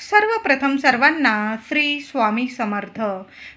सर्वप्रथम सर्वांना श्री स्वामी समर्थ.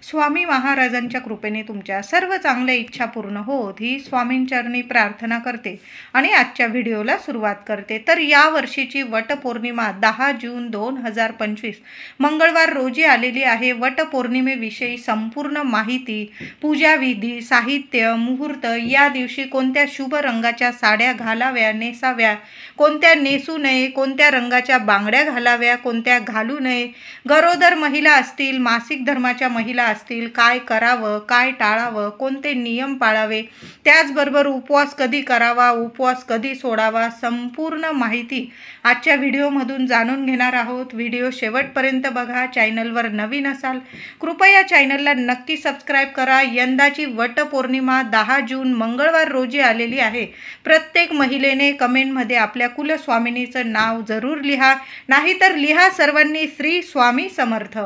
स्वामी महाराजांच्या कृपेने तुमच्या सर्व चांगल्या इच्छा पूर्ण होत ही स्वामींचरणी प्रार्थना करते आणि आजच्या व्हिडिओला सुरुवात करते. तर या वर्षीची वटपौर्णिमा 10 जून 2025 मंगळवार रोजी आलेली आहे. वटपौर्णिमेविषयी संपूर्ण माहिती, पूजाविधी, साहित्य, मुहूर्त, या दिवशी कोणत्या शुभ रंगाच्या साड्या घालाव्या नेसाव्या, कोणत्या नेसू नये, कोणत्या रंगाच्या बांगड्या घालाव्या, कोणत्या घालू नये, गरोदर महिला असतील, मासिक धर्माच्या महिला असतील, काय करावं, काय टाळावं, कोणते नियम पाळावे, त्याचबरोबर उपवास कधी करावा, उपवास कधी सोडावा, संपूर्ण माहिती आजच्या व्हिडिओमधून जाणून घेणार आहोत. व्हिडिओ शेवटपर्यंत बघा. चॅनलवर नवीन असाल कृपया चॅनलला नक्की सबस्क्राईब करा. यंदाची वटपौर्णिमा 10 जून मंगळवार रोजी आलेली आहे. प्रत्येक महिलेने कमेंटमध्ये आपल्या कुलस्वामिनीचं नाव जरूर लिहा, नाहीतर लिहा सर्वांनी श्री स्वामी समर्थ.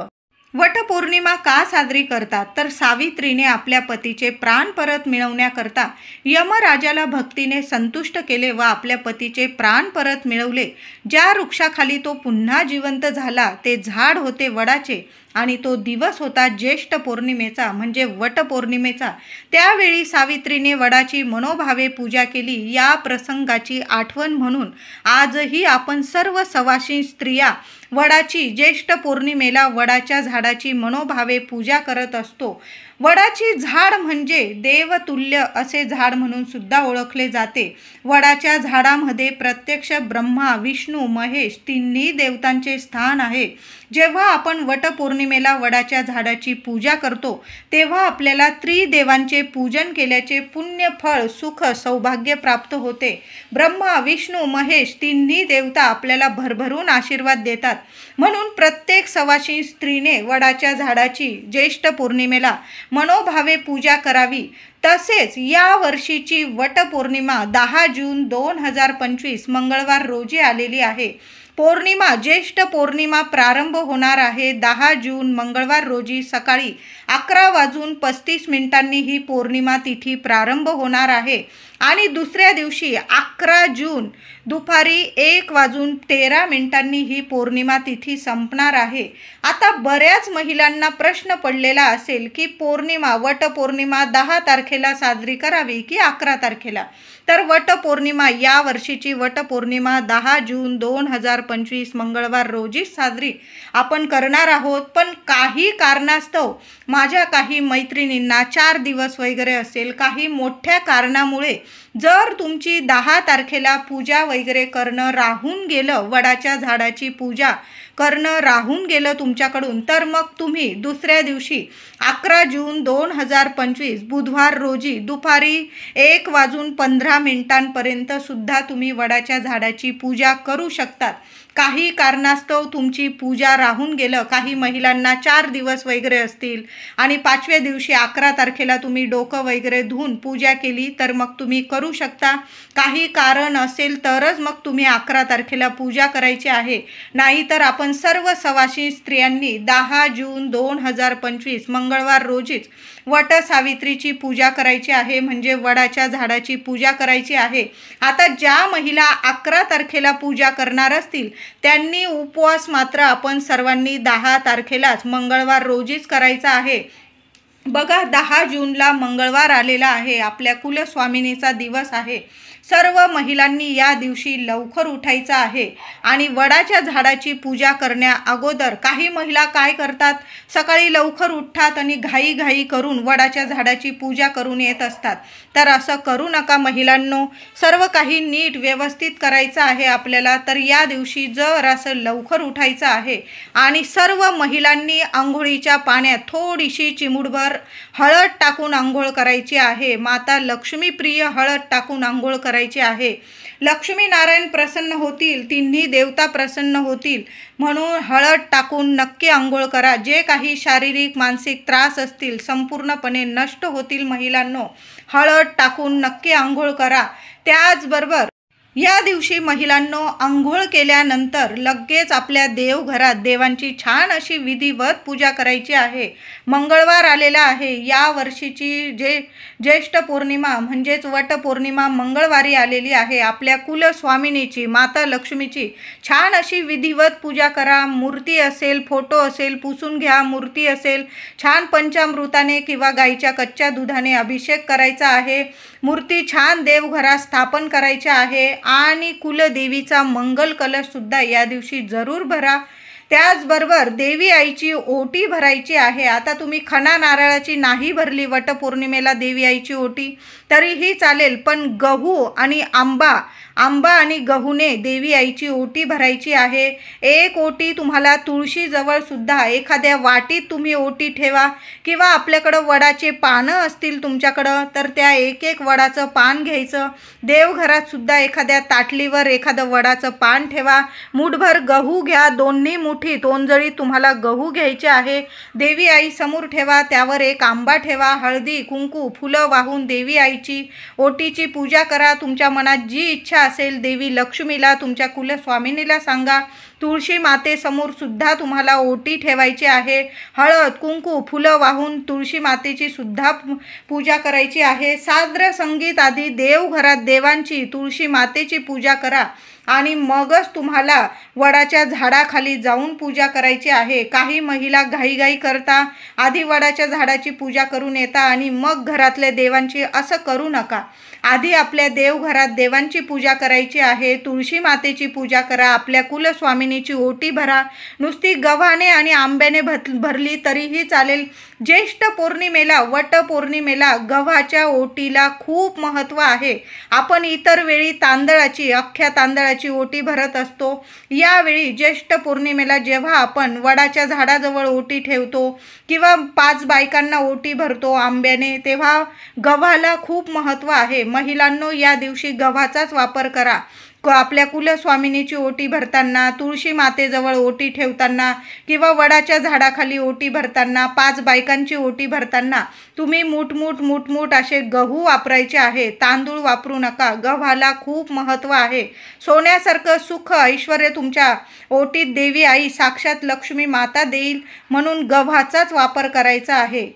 वटपौर्णिमा का साजरी करतात? तर सावित्रीने आपल्या पतीचे प्राण परत मिळवण्याकरता यमराजाला भक्तीने संतुष्ट केले व आपल्या पतीचे प्राण परत मिळवले. ज्या वृक्षाखाली तो पुन्हा जिवंत झाला ते झाड होते वडाचे आणि तो दिवस होता ज्येष्ठ पौर्णिमेचा म्हणजे वटपौर्णिमेचा. त्यावेळी सावित्रीने वडाची मनोभावे पूजा केली. या प्रसंगाची आठवण म्हणून आजही आपण सर्व सवाशीण स्त्रिया वडाची ज्येष्ठ पौर्णिमेला वडाच्या झाडाची मनोभावे पूजा करत असतो. वडाची झाड म्हणजे देवतुल्य असे झाड म्हणून सुद्धा ओळखले जाते. वडाच्या झाडामध्ये प्रत्यक्ष ब्रह्मा, विष्णू, महेश तिन्ही देवतांचे स्थान आहे. जेव्हा आपण वटपौर्णिमेला वडाच्या झाडाची पूजा करतो तेव्हा आपल्याला त्रिदेवांचे पूजन केल्याचे पुण्य फळ, सुख, सौभाग्य प्राप्त होते. ब्रह्मा, विष्णू, महेश तिन्ही देवता आपल्याला भरभरून आशीर्वाद देतात. म्हणून प्रत्येक सवाशीण स्त्रीने वडाच्या झाडाची ज्येष्ठ पौर्णिमेला मनोभावे पूजा करावी. तसेच या वर्षीची वटपौर्णिमा 10 जून 2025 मंगळवार रोजी आलेली आहे. पौर्णिमा ज्येष्ठ पौर्णिमा प्रारंभ होणार आहे 10 जून मंगळवार रोजी सकाळी 11:35 ही पौर्णिमा तिथी प्रारंभ होणार आहे आणि दुसऱ्या दिवशी 11 जून दुपारी 1:13 ही पौर्णिमा तिथी संपणार आहे. आता बऱ्याच महिलांना प्रश्न पडलेला असेल की पौर्णिमा वटपौर्णिमा 10 तारखेला साजरी करावी की 11 तारखेला? तर वटपौर्णिमा या वर्षीची वटपौर्णिमा 10 जून 2025 मंगळवार रोजी साजरी आपण करणार आहोत. पण काही कारणास्तव माझ्या काही मैत्रिणींना 4 दिवस वगैरे असेल, काही मोठ्या कारणामुळे जर तुमची 10 तारखेला पूजा वगैरे करणं राहून गेलं, वडाच्या झाडाची पूजा करणं राहून गेलं तुमच्याकडून, तर मग तुम्ही दुसऱ्या दिवशी 11 जून 2025 बुधवार रोजी दुपारी 1:15 सुद्धा तुम्ही वडाच्या झाडाची पूजा करू शकतात. काही कारणास्तव तुमची पूजा राहून गेलं, काही महिलांना 4 दिवस वगैरे असतील आणि 5व्या दिवशी 11 तारखेला तुम्ही डोकं वगैरे धुवून पूजा केली तर मग तुम्ही करू शकता. काही कारण असेल तरच मग तुम्ही 11 तारखेला पूजा करायची आहे. नाहीतर आपण सर्व सवाशीण स्त्रियांनी 10 जून 2025 मंगळवार रोजीच वट सावित्रीची पूजा करायची आहे, म्हणजे वडाच्या झाडाची पूजा करायची आहे. आता ज्या महिला 11 तारखेला पूजा करणार असतील त्यांनी उपवास मात्र आपण सर्वांनी 10 तारखेलाच मंगळवार रोजीच करायचा आहे. बघा, 10 जूनला मंगळवार आलेला आहे, आपल्या कुलस्वामिनीचा दिवस आहे. सर्व महिलांनी या दिवशी लवकर उठायचं आहे आणि वडाच्या झाडाची पूजा करण्या अगोदर काही महिला काय करतात, सकाळी लवकर उठतात आणि घाई करून वडाच्या झाडाची पूजा करून येत असतात. तर असं करू नका महिलांनो. सर्व काही नीट व्यवस्थित करायचं आहे आपल्याला. तर या दिवशी जर असं लवकर उठायचं आहे आणि सर्व महिलांनी आंघोळीच्या पाण्यात थोडीशी चिमूटभर हळद टाकून आंघोळ करायची आहे. माता लक्ष्मी प्रिय हळद टाकून आंघोळ करायची आहे. लक्ष्मी नारायण प्रसन्न होतील, तिन्ही देवता प्रसन्न होतील म्हणून हळद टाकून नक्की आंघोळ करा. जे काही शारीरिक मानसिक त्रास असतील संपूर्णपणे नष्ट होतील महिलांनो. हळद टाकून नक्की आंघोळ करा. त्याचबरोबर या दिवशी महिलांनो अंघोळ केल्यानंतर लगेच आपल्या देवघरात देवांची छान अशी विधिवत पूजा करायची आहे. मंगळवार आलेला आहे. या वर्षीची ज्येष्ठ पौर्णिमा म्हणजेच वटपौर्णिमा मंगळवारी आलेली आहे. आपल्या कुलस्वामिनीची माता लक्ष्मीची छान अशी विधिवत पूजा करा. मूर्ती असेल, फोटो असेल पुसून घ्या. मूर्ती असेल छान पंचामृताने किंवा गाईच्या कच्च्या दुधाने अभिषेक करायचा आहे. मूर्ती छान देवघरात स्थापन करायच्या आहे आणि कुलदेवीचा मंगल कलशसुद्धा या दिवशी जरूर भरा. त्याचबरोबर देवी आईची ओटी भरायची आहे. आता तुम्ही खणा नारळाची नाही भरली वटपौर्णिमेला देवी आईची ओटी तरीही चालेल, पण गहू आणि आंबा आणि गहूने देवी आईची ओटी भरायची आहे. एक ओटी तुम्हाला तुळशीजवळ सुद्धा एखाद्या वाटीत तुम्ही ओटी ठेवा किंवा आपल्याकडं वडाचे पानं असतील तुमच्याकडं तर त्या एक वडाचं पान घ्यायचं. देवघरात सुद्धा एखाद्या ताटलीवर एखादं वडाचं पान ठेवा. मुठभर गहू घ्या. दोन्ही मुठीत ओंजळीत तुम्हाला गहू घ्यायचे आहे. देवी आई समोर ठेवा. त्यावर एक आंबा ठेवा. हळदी कुंकू फुलं वाहून देवी आईची ओटीची पूजा करा. तुमच्या मनात जी इच्छा असेल देवी लक्ष्मीला तुमच्या कुलस्वामिनीला सांगा. तुळशी मातेसमोर सुद्धा तुम्हाला ओटी ठेवायची आहे. हळद कुंकू फुलं वाहून तुळशी मातेची सुद्धा पूजा करायची आहे. साद्र संगीत आधी देवघरात देवांची तुळशी मातेची पूजा करा आणि मगच तुम्हाला वडाच्या झाडाखाली जाऊन पूजा करायची आहे. काही महिला घाईघाई करता, आधी वडाच्या झाडाची पूजा करून येता आणि मग घरातल्या देवांची. असं करू नका. आधी आपल्या देवघरात देवांची पूजा करायची आहे. तुळशी मातेची पूजा करा. आपल्या कुलस्वामिनीची ओटी भरा. नुसती गव्हाने आणि आंब्याने भरली तरीही चालेल. ज्येष्ठ पौर्णिमेला वटपौर्णिमेला गव्हाच्या ओटीला खूप महत्त्व आहे. आपण इतर वेळी तांदळाची अख्ख्या तांदळाची ओटी भरत असतो. यावेळी ज्येष्ठ पौर्णिमेला जेव्हा आपण वडाच्या झाडाजवळ ओटी ठेवतो किंवा 5 बायकांना ओटी भरतो आंब्याने, तेव्हा गव्हाला खूप महत्त्व आहे. महिलांनो या दिवशी गव्हाचाच वापर करा. आपल्या कुलस्वामिनीची ओटी भरताना, तुळशी मातेजवळ ओटी ठेवताना किंवा वडाच्या झाडाखाली ओटी भरताना, 5 बायकांची ओटी भरताना तुम्ही मूठ असे गहू वापरायचे आहे. तांदूळ वापरू नका. गव्हाला खूप महत्त्व आहे. सोन्यासारखं सुख ऐश्वर्य तुमच्या ओटीत देवी आई साक्षात लक्ष्मी माता देईल, म्हणून गव्हाचाच वापर करायचा आहे.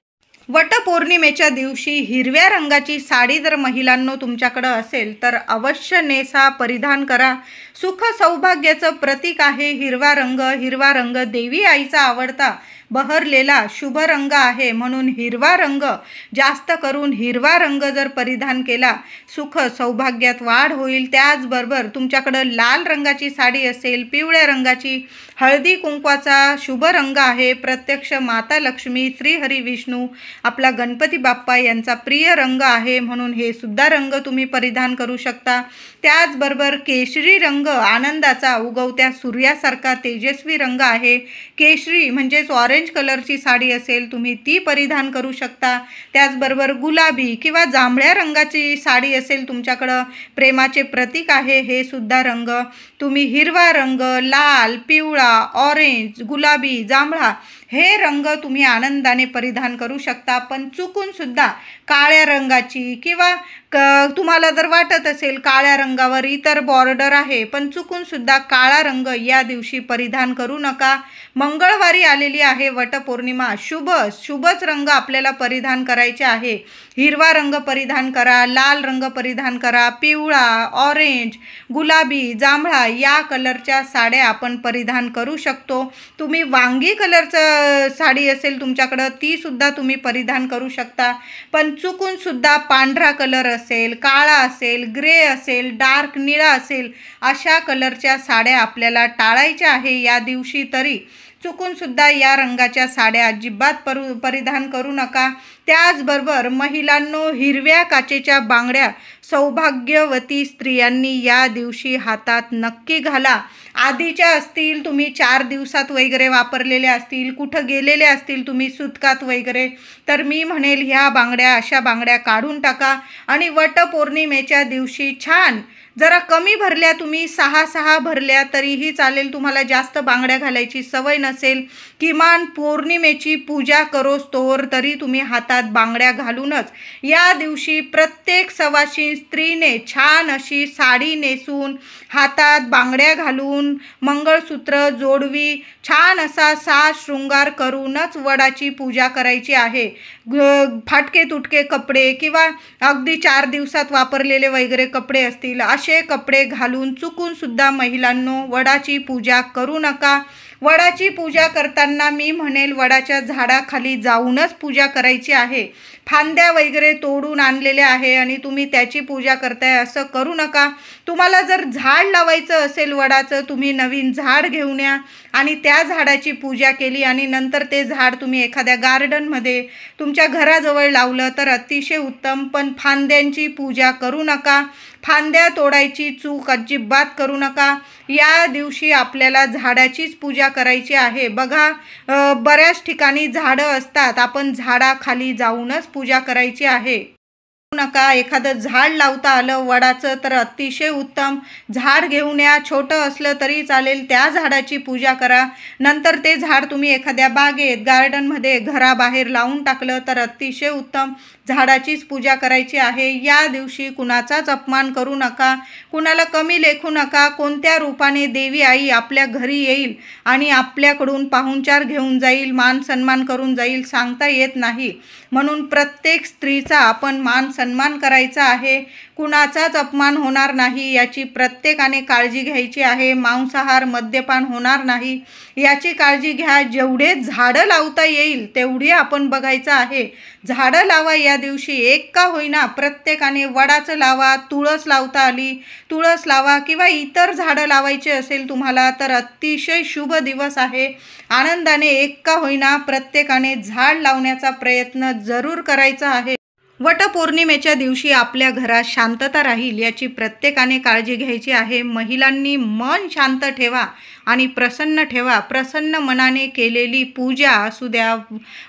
वटपौर्णिमेच्या दिवशी हिरव्या रंगाची साडी जर महिलांनो तुमच्याकडं असेल तर अवश्य नेसा, परिधान करा. सुख सौभाग्याचं प्रतीक आहे हिरवा रंग. हिरवा रंग देवी आईचा आवडता बहरलेला शुभ रंग आहे, म्हणून हिरवा रंग जास्त करून हिरवा रंग जर परिधान केला सुख सौभाग्यात वाढ होईल. त्याचबरोबर तुमच्याकडं लाल रंगाची साडी असेल, पिवळ्या रंगाची, हळदी कुंकवाचा शुभ रंग आहे. प्रत्यक्ष माता लक्ष्मी, श्रीहरी विष्णू, आपला गणपती बाप्पा यांचा प्रिय रंग आहे, म्हणून हे सुद्धा रंग तुम्ही परिधान करू शकता. त्याचबरोबर केशरी रंग आनंदाचा, उगवत्या सूर्यासारखा तेजस्वी रंग आहे. केशरी म्हणजेच ऑरेंज कलरची साडी असेल तुम्ही ती परिधान करू शकता. त्याचबरोबर गुलाबी किंवा जांभळ्या रंगाची साडी असेल तुमच्याकडं, प्रेमाचे प्रतीक आहे हे सुद्धा रंग. तुम्ही हिरवा रंग, लाल, पिवळा, ऑरेंज, गुलाबी, जांभळा हे रंग तुम्ही आनंदाने परिधान करू शकता. पण चुकून सुद्धा काळ्या रंगाची किंवा तुम्हाला जर वाटत असेल काळ्या रंगावर इतर बॉर्डर आहे, पण चुकून सुद्धा काळा रंग या दिवशी परिधान करू नका. मंगळवारी आलेली आहे वटपौर्णिमा. शुभच रंग आपल्याला परिधान करायचे आहे. हिरवा रंग परिधान करा, लाल रंग परिधान करा, पिवळा, ऑरेंज, गुलाबी, जांभळा या कलरच्या साड्या आपण परिधान करू शकतो. तुम्ही वांगी कलरचं साडी असेल तुमच्याकडं ती सुद्धा तुम्ही परिधान करू शकता. पण चुकून सुद्धा पांढरा कलर असेल, काळा असेल, ग्रे असेल, डार्क निळा असेल अशा कलरच्या साड्या आपल्याला टाळायच्या आहे या दिवशी. तरी चुकून सुद्धा या रंगाच्या साड्या अजिबात परिधान करू नका. त्याचबरोबर महिलांनो हिरव्या काचेच्या बांगड्या सौभाग्यवती स्त्रियांनी या दिवशी हातात नक्की घाला. आधीच्या असतील तुम्ही 4 दिवसात वगैरे वापरलेल्या असतील, कुठं गेलेल्या असतील तुम्ही सुतकात वगैरे, तर मी म्हणेल ह्या बांगड्या अशा बांगड्या काढून टाका आणि वटपौर्णिमेच्या दिवशी छान जरा कमी भरल्या, तुम्ही 6 भरल्या तरीही चालेल, तुम्हाला जास्त बांगड्या घालायची सवय नसेल, किमान पौर्णिमेची पूजा करोस्तोवर तरी तुम्ही हातात बांगड्या घालूनच या दिवशी प्रत्येक सवाशीण स्त्रीने छान अशी साडी नेसून, हातात बांगड्या घालून, मंगळसूत्र, जोडवी, छान असा साज शृंगार करूनच वडाची पूजा करायची आहे. फाटके तुटके कपडे किंवा अगदी 4 दिवसात वापरलेले वगैरे कपडे असतील, असे कपडे घालून चुकून सुद्धा महिलांनो वडाची पूजा करू नका. वडाची पूजा करताना मी म्हणेल वडाच्या झाडाखाली जाऊनच पूजा करायची आहे. फांद्या वगैरे तोडून आणलेल्या आहे आणि तुम्ही त्याची पूजा करताय असं करू नका. तुम्हाला जर झाड लावायचं असेल वडाचं, तुम्ही नवीन झाड घेऊन या आणि त्या झाडाची पूजा केली आणि नंतर ते झाड तुम्ही एखाद्या गार्डनमध्ये तुमच्या घराजवळ लावलं तर अतिशय उत्तम. पण फांद्यांची पूजा करू नका. फांद्या तोडायची चूक अजिबात करू नका. या दिवशी आपल्याला झाडाचीच पूजा करायची आहे. बघा, बऱ्याच ठिकाणी झाडं असतात, आपण झाडाखाली जाऊनच पूजा करायची आहे. नका. एखादं झाड लावता आलं वडाचं तर अतिशय उत्तम. झाड घेऊन या, छोटं असलं तरी चालेल, त्या झाडाची पूजा करा. नंतर ते झाड तुम्ही एखाद्या बागेत, गार्डनमध्ये, घराबाहेर लावून टाकलं तर अतिशय उत्तम. झाडाचीच पूजा करायची आहे. या दिवशी कुणाचाच अपमान करू नका, कुणाला कमी लेखू नका. कोणत्या रूपाने देवी आई आपल्या घरी येईल आणि आपल्याकडून पाहुणचार घेऊन जाईल, मान सन्मान करून जाईल, सांगता येत नाही. म्हणून प्रत्येक स्त्रीचा आपण मान सन्मान करायचा आहे. कुणाचाच अपमान होणार नाही याची प्रत्येकाने काळजी घ्यायची आहे. मांसाहार, मद्यपान होणार नाही याची काळजी घ्या. जेवढे झाडं लावता येईल तेवढी आपण बघायचं आहे. झाडं लावा या दिवशी, एक का होईना प्रत्येकाने. वडाचं लावा, तुळस लावता आली तुळस लावा, किंवा इतर झाडं लावायचे असेल तुम्हाला तर अतिशय शुभ दिवस आहे. आनंदाने एक का होईना प्रत्येकाने झाड लावण्याचा प्रयत्न जरूर करायचा आहे. वटपौर्णिमेच्या दिवशी आपल्या घरात शांतता राहील याची प्रत्येकाने काळजी घ्यायची आहे. महिलांनी मन शांत ठेवा आणि प्रसन्न ठेवा. प्रसन्न मनाने केलेली पूजा असू द्या,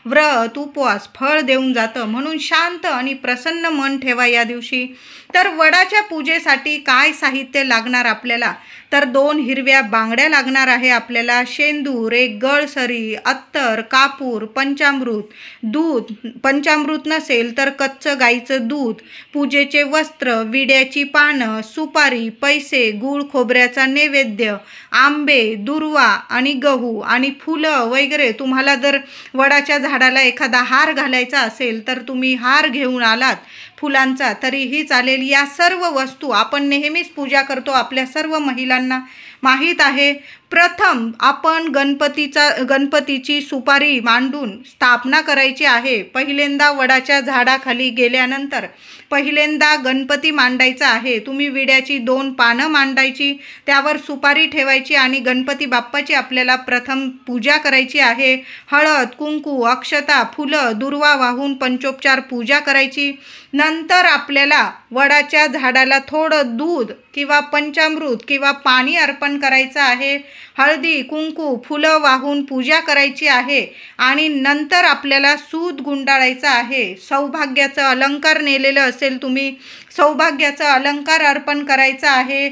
व्रत, उपवास फळ देऊन जातं. म्हणून शांत आणि प्रसन्न मन ठेवा या दिवशी. तर वडाच्या पूजेसाठी काय साहित्य लागणार आपल्याला, तर 2 हिरव्या बांगड्या लागणार आहे आपल्याला, शेंदूर, एक गळसरी, अत्तर, कापूर, पंचामृत, दूध, पंचामृत नसेल तर कच्चं गाईचं दूध, पूजेचे वस्त्र, विड्याची पानं, सुपारी, पैसे, गूळ खोबऱ्याचा नैवेद्य, आंबे, दुर्वा आणि गहू आणि फुलं वगैरे. तुम्हाला जर वडाच्या झाडाला एखादा हार घालायचा असेल तर तुम्ही हार घेऊन आलात फुलांचा तरीही चालेल. या सर्व वस्तू आपण नेहमीच पूजा करतो, आपल्या सर्व महिलांना माहीत आहे. प्रथम आपण गणपतीची सुपारी मांडून स्थापना करायची आहे. पहिल्यांदा वडाच्या झाडाखाली गेल्यानंतर पहिल्यांदा गणपती मांडायचा आहे. तुम्ही विड्याची 2 पानं मांडायची, त्यावर सुपारी ठेवायची आणि गणपती बाप्पाची आपल्याला प्रथम पूजा करायची आहे. हळद, कुंकू, अक्षता, फुलं, दुर्वा वाहून पंचोपचार पूजा करायची. नंतर आपल्याला वडाच्या झाडाला थोडं दूध किंवा पंचामृत किंवा पाणी अर्पण करायचं आहे. हळदी, कुंकू, फुलं वाहून पूजा करायची आहे आणि नंतर आपल्याला सूत गुंडाळायचं आहे. सौभाग्याचं अलंकार नेलेलं असेल तुम्ही, सौभाग्याचा अलंकार अर्पण करायचा आहे.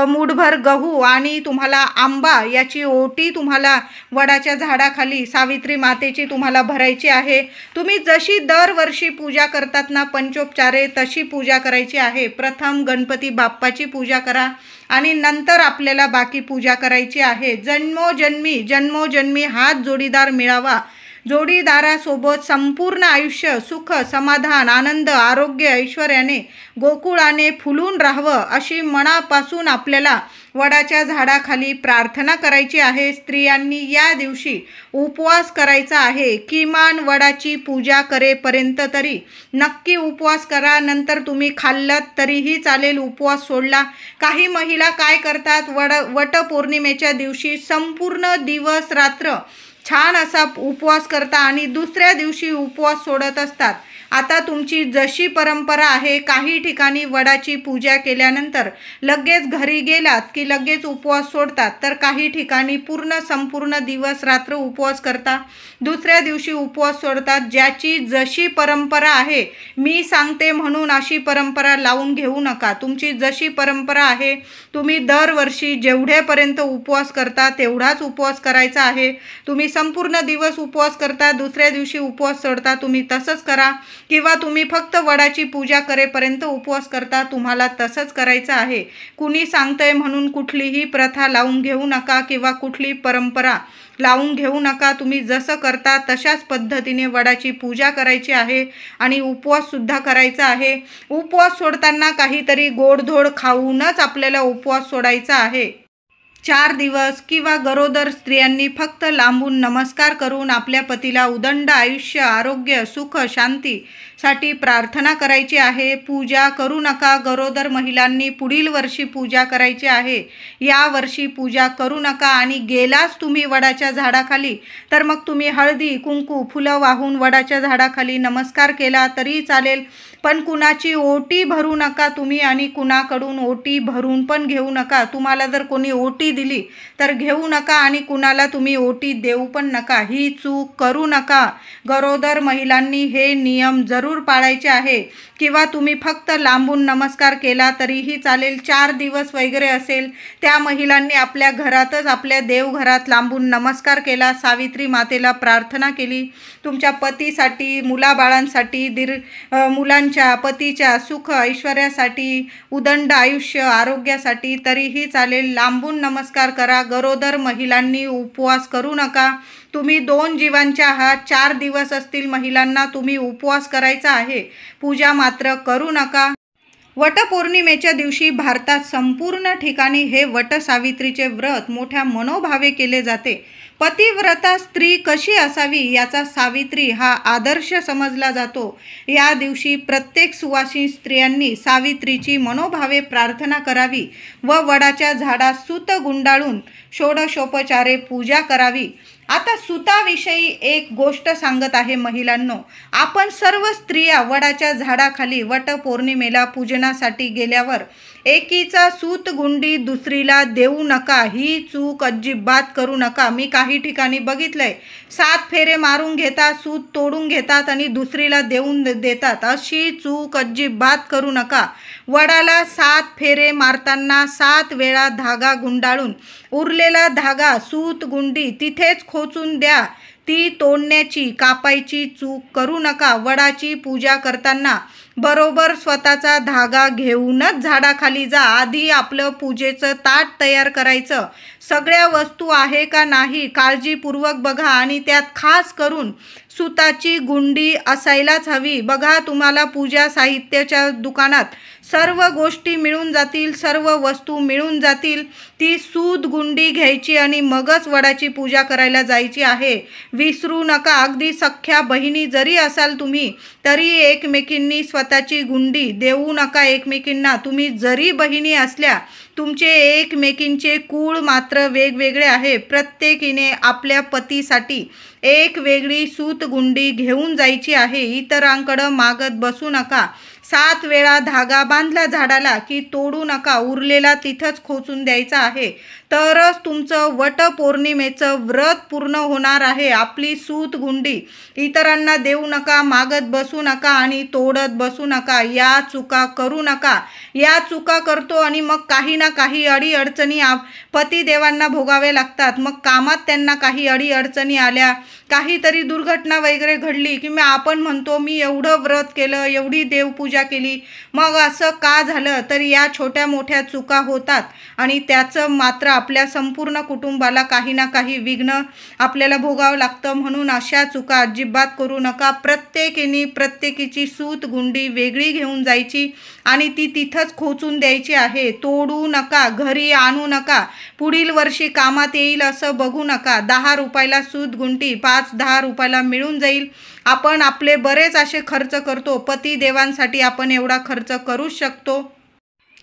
मूठभर गहू आणि तुम्हाला आंबा याची ओटी तुम्हाला वडाच्या झाडाखाली सावित्री मातेची तुम्हाला भरायची आहे. तुम्ही जशी दरवर्षी पूजा करतात ना पंचोपचारे, तशी पूजा करायची आहे. प्रथम गणपती बाप्पाची पूजा करा आणि नंतर आपल्याला बाकी पूजा करायची आहे. जन्मोजन्मी हाच जोडीदार मिळावा, जोडीदारासोबत संपूर्ण आयुष्य सुख, समाधान, आनंद, आरोग्य, ऐश्वर्याने, गोकुळाने फुलून राहावं अशी मनापासून आपल्याला वडाच्या झाडाखाली प्रार्थना करायची आहे. स्त्रियांनी या दिवशी उपवास करायचा आहे. किमान वडाची पूजा करेपर्यंत तरी नक्की उपवास करा. नंतर तुम्ही खाल्लात तरीही चालेल, उपवास सोडला. काही महिला काय करतात, वटपौर्णिमेच्या दिवशी संपूर्ण दिवस रात्र छान असा उपवास करता आणि दुसऱ्या दिवशी उपवास सोडत असतात. आता तुमची जशी परंपरा आहे, काही ठिकाणी वडाची पूजा केल्यानंतर लगेच घरी गेलात की लगेच उपवास सोडतात, तर काही ठिकाणी संपूर्ण दिवस रात्र उपवास करता, दुसऱ्या दिवशी उपवास सोडतात. ज्याची जशी परंपरा आहे, मी सांगते म्हणून अशी परंपरा लावून घेऊ नका. तुमची जशी परंपरा आहे, तुम्ही दरवर्षी जेवढ्यापर्यंत उपवास करता तेवढाच उपवास करायचा आहे. तुम्ही संपूर्ण दिवस उपवास करता, दुसऱ्या दिवशी उपवास सोडता, तुम्ही तसंच करा. किंवा तुम्ही फक्त वडाची पूजा करेपर्यंत उपवास करता, तुम्हाला तसंच करायचं आहे. कुणी सांगतंय म्हणून कुठलीही प्रथा लावून घेऊ नका किंवा कुठली परंपरा लावून घेऊ नका. तुम्ही जसं करता तशाच पद्धतीने वडाची पूजा करायची आहे आणि उपवाससुद्धा करायचा आहे. उपवास सोडताना काहीतरी गोडधोड खाऊनच आपल्याला उपवास सोडायचा आहे. 4 दिवस किंवा गरोदर स्त्रियांनी फक्त लांबून नमस्कार करून आपल्या पतीला उदंड आयुष्य, आरोग्य, सुख, शांतीसाठी प्रार्थना करायची आहे. पूजा करू नका. गरोदर महिलांनी पुढील वर्षी पूजा करायची आहे, या वर्षी पूजा करू नका. आणि गेलाच तुम्ही वडाच्या झाडाखाली, तर मग तुम्ही हळदी कुंकू फुलं वाहून वडाच्या झाडाखाली नमस्कार केला तरी चालेल, पण कुणाची ओटी भरू नका तुम्ही आणि कुणाकडून ओटी भरून पण घेऊ नका. तुम्हाला जर कोणी ओटी दिली तर घेऊ नका आणि कुणाला तुम्ही ओटी देऊ पण नका. ही चूक करू नका. गरोदर महिलांनी हे नियम जरूर पाळायचे आहे. किंवा तुम्ही फक्त लांबून नमस्कार केला तरीही चालेल. 4 दिवस वगैरे असेल, त्या महिलांनी आपल्या घरातच, आपल्या देवघरात लांबून नमस्कार केला, सावित्री मातेला प्रार्थना केली, तुमच्या पतीसाठी, मुलाबाळांसाठी, मुलांच्या, पतीच्या सुख ऐश्वर्यासाठी, उदंड आयुष्य, आरोग्यासाठी तरीही चालेल. लांबून नमस्कार करा. गरोदर महिलांनी उपवास करू नका. तुम्ही 2 जीवांचे आहात. 4 दिवस असतील महिलांना, तुम्ही उपवास करायचा आहे. पूजा मात्र करू नका. वटपौर्णिमेच्या दिवशी भारतात संपूर्ण ठिकाणी हे वटसावित्रीचे व्रत मोठ्या मनोभावे केले जाते. पतिव्रता स्त्री कशी असावी याचा सावित्री हा आदर्श समजला जातो. या दिवशी प्रत्येक सुवासिनी स्त्रियांनी सावित्रीची मनोभावे प्रार्थना करावी व वडाच्या झाडास सूत गुंडाळून षोडशोपचारे पूजा करावी. आता सुताविषयी एक गोष्ट सांगत आहे महिलांनो. आपण सर्व स्त्रिया वडाच्या झाडाखाली वटपौर्णिमेला पूजनासाठी गेल्यावर एकीचा सूत गुंडी दुसरीला देऊ नका. ही चूक अजिबात करू नका. मी काही ठिकाणी बघितलंय, 7 फेरे मारून घेतात, सूत तोडून घेतात आणि दुसरीला देऊन देतात. अशी चूक अजिबात करू नका. वडाला 7 फेरे मारताना 7 वेळा धागा गुंडाळून उरलेला धागा, सूत गुंडी तिथेच खोचून द्या. ती तोडण्याची, कापायची चूक करू नका. वडाची पूजा करताना बरोबर स्वतःचा धागा घेऊनच झाडाखाली जा. आधी आपलं पूजेचं ताट तयार करायचं. सगळ्या वस्तू आहे का नाही काळजीपूर्वक बघा आणि त्यात खास करून सुताची गुंडी असायलाच हवी. बघा, तुम्हाला पूजा साहित्याच्या दुकानात सर्व गोष्टी मिळून जातील, सर्व वस्तू मिळून जातील. ती सूत गुंडी घ्यायची आणि मगच वडाची पूजा करायला जायची आहे. विसरू नका. अगदी सख्या बहिणी जरी असाल तुम्ही, तरी एकमेकींनी स्वतःची गुंडी देऊ नका एकमेकींना. तुम्ही जरी बहिणी असल्या, तुमचे एकमेकींचे कुळ मात्र वेगवेगळे आहे. प्रत्येकीने आपल्या पतीसाठी एक वेगळी सूत गुंडी घेऊन जायची आहे. इतरांकडं मागत बसू नका. 7 वेळा धागा बांधला झाडाला की तोडू नका. उरलेला तिथंच खोचून द्यायचा आहे. तरच तुमचं वटपौर्णिमेचं व्रत पूर्ण होणार आहे. आपली सूत गुंडी इतरांना देऊ नका, मागत बसू नका आणि तोडत बसू नका. या चुका करू नका. या चुका करतो आणि मग काही ना काही अडीअडचणी पतिदेवांना भोगाव्या लागतात. मग कामात त्यांना काही अडीअडचणी आल्या, काहीतरी दुर्घटना वगैरे घडली की आपण म्हणतो मी एवढं व्रत केलं, एवढी देवपूजा केली, मग असं का झालं. तर या छोट्या मोठ्या चुका होतात आणि त्याचं मात्र आपल्या संपूर्ण कुटुंबाला काही ना काही विघ्न आपल्याला भोगावं लागतं. म्हणून अशा चुका अजिबात करू नका. प्रत्येकीने प्रत्येकीची सूत गुंडी वेगळी घेऊन जायची आणि ती तिथंच खोचून द्यायची आहे. तोडू नका, घरी आणू नका. पुढील वर्षी कामात येईल असं बघू नका. 10 रुपयाला सूत गुंडी 5-10 रुपयाला मिळून जाईल. आपण आपले बरेच असे खर्च करतो. पतिदेवांसाठी आपण एवढा खर्च करू शकतो.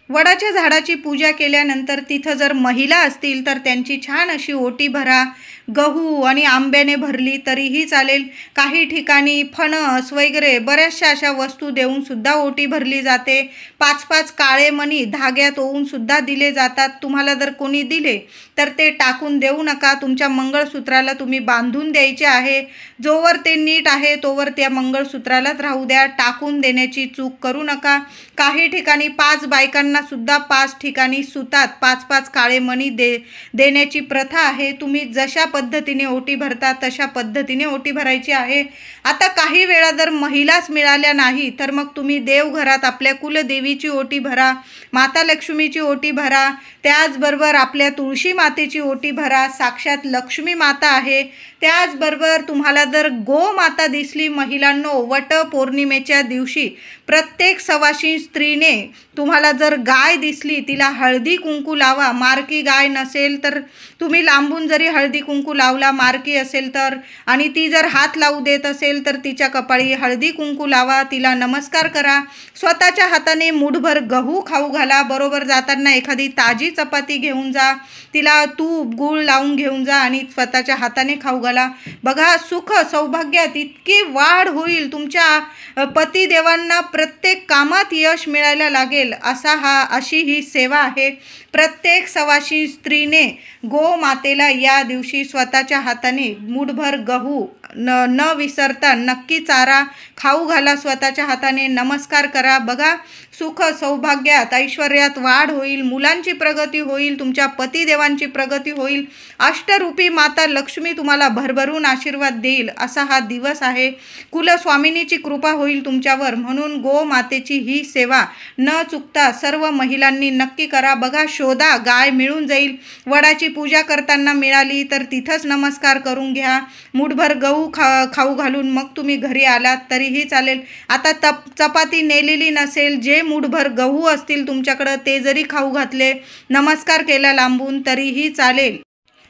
वडाच्या झाडाची पूजा केल्यानंतर तिथं जर महिला असतील तर त्यांची छान अशी ओटी भरा. गहू आणि आंब्याने भरली तरीही चालेल. काही ठिकाणी फणस वगैरे बऱ्याचशा अशा वस्तू देऊन सुद्धा ओटी भरली जाते. 5-5 काळे मणी धाग्यात ओवून सुद्धा दिले जातात. तुम्हाला जर कोणी दिले तर ते टाकून देऊ नका. तुमच्या मंगळसूत्राला तुम्ही बांधून द्यायचे आहे. जोवर ते नीट आहे तोवर त्या मंगळसूत्रालाच राहू द्या. टाकून देण्याची चूक करू नका. काही ठिकाणी 5 बायकांना सुद्धा 5 ठिकाणी सुतात 5-5 काळे मणी देण्याची प्रथा आहे. तुम्ही जशा पद्धतीने ओटी भरता तशा पद्धतीने ओटी भरायची आहे. आता काही वेळा जर महिलाच मिळाल्या नाही तर मग तुम्ही देवघरात आपल्या कुलदेवीची ओटी भरा, माता लक्ष्मीची ओटी भरा, त्याचबरोबर आपल्या तुळशी मातेची ओटी भरा. साक्षात लक्ष्मी माता आहे. त्याचबरोबर तुम्हाला जर गोमाता दिसली महिलांनो, वट पौर्णिमेच्या दिवशी प्रत्येक सवाशीण स्त्रीने तुम्हाला जर गाय दिसली तिला हळदी कुंकू लावा. मारकी गाय नसेल तर तुम्ही लांबून जरी हळदी कुंकू लावला, मारकी असेल तर, आणि ती जर हात लावू देत असेल तर तिच्या कपाळी हळदी कुंकू लावा, तिला नमस्कार करा. स्वतःच्या हाताने मुठभर गहू खाऊ घाला. बरोबर जाताना एखादी ताजी चपाती घेऊन जा, तिला तूप गूळ लावून घेऊन जा आणि स्वतःच्या हाताने खाऊ घाला. बघा, सुख सौभाग्यात इतकी वाढ होईल. तुमच्या पतिदेवांना प्रत्येक कामात यश मिळायला लागेल. अशी ही सेवा आहे. प्रत्येक सवाशी स्त्रीने गोमातेला या दिवशी स्वतःच्या हाताने मुठभर गहू न विसरता नक्की चारा खाऊ घाला. स्वतःच्या हाताने नमस्कार करा. बघा, सुख सौभाग्यात ऐश्वर्यात वाढ होईल. मुलांची प्रगती होईल. तुमच्या पतिदेवांची प्रगती होईल. अष्टरूपी माता लक्ष्मी तुम्हाला भरभरून आशीर्वाद देईल. असा हा दिवस आहे. कुलस्वामिनीची कृपा होईल तुमच्यावर. म्हणून गोमातेची ही सेवा न चुकता सर्व महिलांनी नक्की करा. बघा, शोधा, गाय मिळून जाईल. वडाची पूजा करताना मिळाली तर तिथंच नमस्कार करून घ्या. मुठभर गहू खाऊ घालून मग तुम्ही घरी आलात तरीही चालेल. आता चपाती नेलेली नसेल, जे मुठभर गहू असतील तुमच्याकडं ते जरी खाऊ घातले, नमस्कार केला लांबून तरीही चालेल.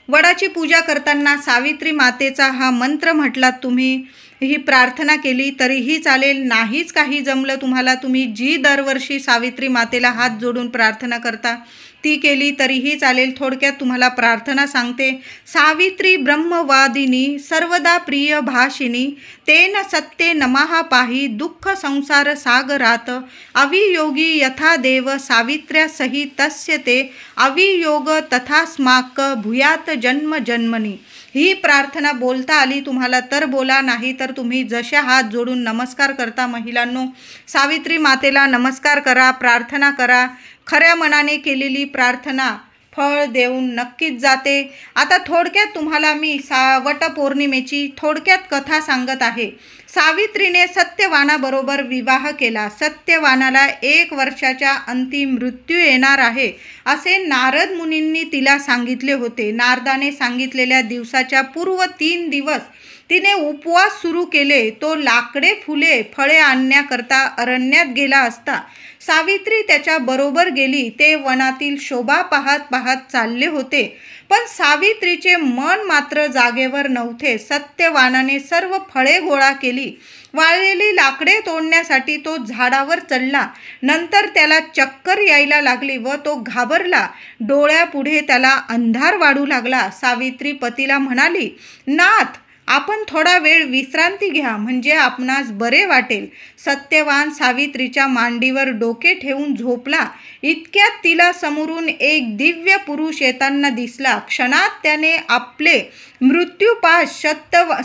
वडाची पूजा करताना सावित्री मातेचा हा मंत्र म्हटलात, तुम्ही ही प्रार्थना केली तरीही चालेल. नाहीच काही जमलं तुम्हाला, तुम्ही जी दरवर्षी सावित्री मातेला हात जोडून प्रार्थना करता ती केली तरीही चालेल. थोडक्यात तुम्हाला प्रार्थना सांगते. सावित्री ब्रह्मवादिनी सर्वदा प्रिय भाषिनी तेन सत्ते नमः पाही दुःख संसार सागरात अवियोगी यथा देव सावित्र्या सही तस्य ते अवियोग तथा स्माक भूयात जन्म जन्मनी. ही प्रार्थना बोलता आली तुम्हाला तर बोला, नाही तर तुम्ही जशा हात जोडून नमस्कार करता महिलांनो, सावित्री मातेला नमस्कार करा, प्रार्थना करा. खऱ्या मनाने केलेली प्रार्थना फळ देऊन नक्कीच जाते. आता थोडक्यात तुम्हाला मी वटपौर्णिमेची थोडक्यात कथा सांगत आहे. सावित्रीने सत्यवानाबरोबर विवाह केला. सत्यवानाला 1 वर्षाच्या अंती मृत्यू येणार आहे असे नारद मुनींनी तिला सांगितले होते. नारदाने सांगितलेल्या दिवसाच्या पूर्व 3 दिवस तिने उपवास सुरू केले. तो लाकडे फुले फळे आणण्याकरता अरण्यात गेला असता सावित्री त्याच्या बरोबर गेली. ते वनातील शोभा पाहत पाहत चालले होते, पण सावित्रीचे मन मात्र जागेवर नव्हते. सत्यवानाने सर्व फळे गोळा केली. वाळलेली लाकडे तोडण्यासाठी तो झाडावर चढला. नंतर त्याला चक्कर यायला लागली व तो घाबरला. डोळ्यापुढे त्याला अंधार वाढू लागला. सावित्री पतीला म्हणाली, नाथ, आपण थोडा वेळ विश्रांती घ्या, म्हणजे आपणास बरे वाटेल. सत्यवान सावित्रीच्या मांडीवर डोके ठेवून झोपला. इतक्यात तिला समोरून एक दिव्य पुरुष येताना दिसला. क्षणात त्याने आपले मृत्यूपाश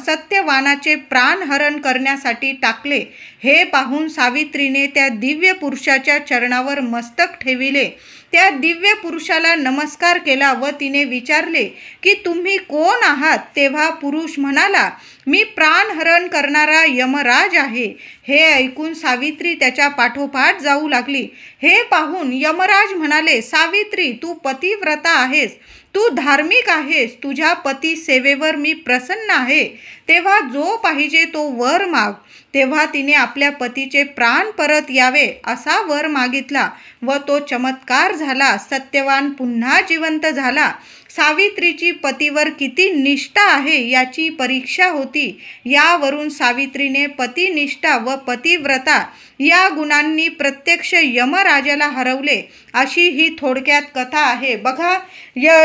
सत्यवानाचे प्राणहरण करण्यासाठी टाकले. हे पाहून सावित्रीने त्या दिव्य पुरुषाच्या चरणावर मस्तक ठेविले. त्या दिव्य पुरुषाला नमस्कार केला व तिने विचारले की तुम्ही कोण आहात? तेव्हा पुरुष म्हणाला, मी प्राणहरण करणारा यमराज आहे. हे ऐकून सावित्री त्याच्या पाठोपाठ जाऊ लागली. हे पाहून यमराज म्हणाले, सावित्री, तू पतिव्रता आहेस, तू धार्मिक आहेस, तुझ्या पती सेवेवर मी प्रसन्न आहे. तेव्हा जो पाहिजे तो वर माग. तेव्हा तिने आपल्या पतीचे प्राण परत यावे असा वर मागितला व तो चमत्कार झाला. सत्यवान पुन्हा जिवंत झाला. सावित्रीची पतीवर किती निष्ठा आहे याची परीक्षा होती. यावरून सावित्रीने पतिनिष्ठा व पतिव्रता या गुणांनी प्रत्यक्ष यमराजाला हरवले. अशी ही थोडक्यात कथा आहे. बघा,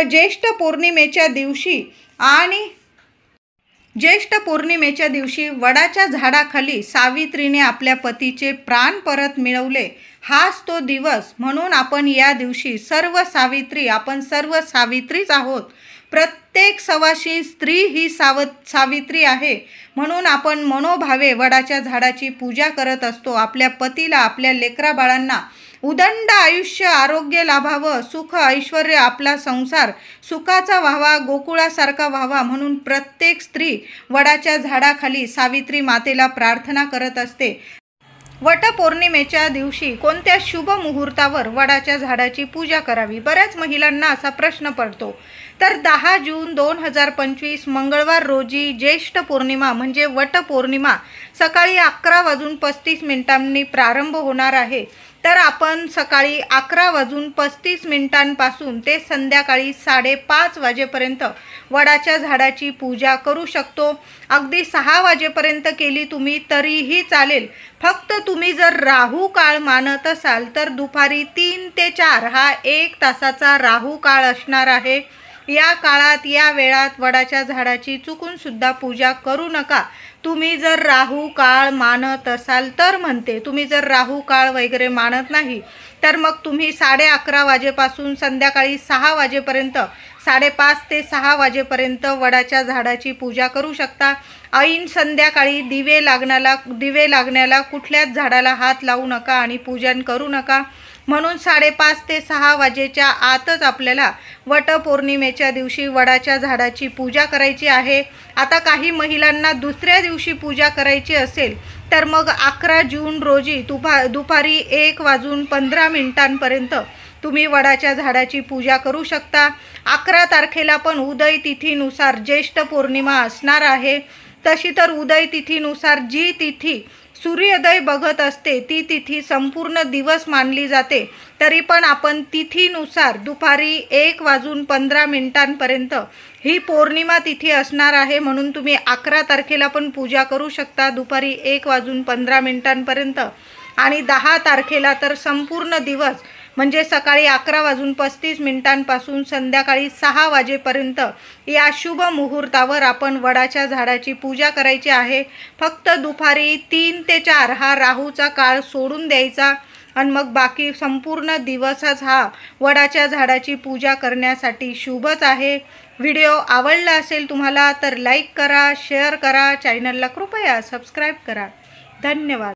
ज्येष्ठ पौर्णिमेच्या दिवशी आणि ज्येष्ठ पौर्णिमेच्या दिवशी वडाच्या झाडाखाली सावित्रीने आपल्या पतीचे प्राण परत मिळवले, हाच तो दिवस. म्हणून आपण या दिवशी सर्व सावित्री, आपण सर्व सावित्रीच आहोत. प्रत्येक सवाशी स्त्री ही सावित्री आहे. म्हणून आपण मनोभावे वडाच्या झाडाची पूजा करत असतो. आपल्या पतीला, आपल्या लेकराबाळांना उदंड आयुष्य, आरोग्य लाभावं, सुख ऐश्वर्य, आपला संसार सुखाचा व्हावा, गोकुळासारखा व्हावा, म्हणून प्रत्येक स्त्री वडाच्या झाडाखाली सावित्री मातेला प्रार्थना करत असते. वटपौर्णिमेच्या दिवशी कोणत्या शुभ मुहूर्तावर वडाच्या झाडाची पूजा करावी? बऱ्याच महिलांना असा प्रश्न पडतो. तर 10 जून 2025 मंगळवार रोजी ज्येष्ठ पौर्णिमा म्हणजे वटपौर्णिमा सकाळी 11:35 प्रारंभ होणार आहे. तर आपण सकाळी 11:35 ते संध्याकाळी 5:30 वाजेपर्यंत वडाच्या झाडाची पूजा करू शकतो. अगदी 6 वाजेपर्यंत केली तुम्ही तरीही चालेल. फक्त तुम्ही जर राहू काळ मानत असाल तर दुपारी 3 ते 4 हा 1 तासाचा राहू काळ असणार आहे. या काळात, या वेळात वडाच्या झाडाची चुकून सुद्धा पूजा करू नका. तुम्ही जर राहू काळ मानत असाल तर म्हणते, तुम्ही जर राहू काळ वगैरे मानत नाही तर मग तुम्ही 11:30 वाजेपासून संध्याकाळी 6 वाजेपर्यंत, 5:30 ते 6 वाजेपर्यंत वडाच्या झाडाची पूजा करू शकता. ऐन संध्याकाळी दिवे लागण्याला कुठल्याच झाडाला हात लावू नका आणि पूजन करू नका. म्हणून 5:30 ते 6 वाजेच्या आतच आपल्याला वटपौर्णिमेच्या दिवशी वडाच्या झाडाची पूजा करायची आहे. आता काही महिलांना दुसऱ्या दिवशी पूजा करायची असेल तर मग 11 जून रोजी दुपारी 1:15 तुम्ही वडाच्या झाडाची पूजा करू शकता. 11 तारखेला पण उदय तिथीनुसार ज्येष्ठ पौर्णिमा असणार आहे. तशी तर उदय तिथीनुसार जी तिथी सूर्योदय बघत असते ती तिथी संपूर्ण दिवस मानली जाते. तरी पण आपण तिथीनुसार दुपारी 1:15 ही पौर्णिमा तिथी असणार आहे. म्हणून तुम्ही 11 तारखेला पण पूजा करू शकता दुपारी 1:15 आणि 10 तारखेला तर संपूर्ण दिवस म्हणजे सकाळी 11:35 संध्याकाळी 6 वाजेपर्यंत या शुभ मुहूर्तावर आपण वडाच्या झाडाची पूजा करायची आहे. फक्त दुपारी 3 ते 4 हा राहूचा काळ सोडून द्यायचा आणि मग बाकी संपूर्ण दिवसच हा वडाच्या झाडाची पूजा करण्यासाठी शुभच आहे. व्हिडिओ आवडला असेल तुम्हाला तर लाईक करा, शेअर करा, चॅनलला कृपया सबस्क्राईब करा. धन्यवाद.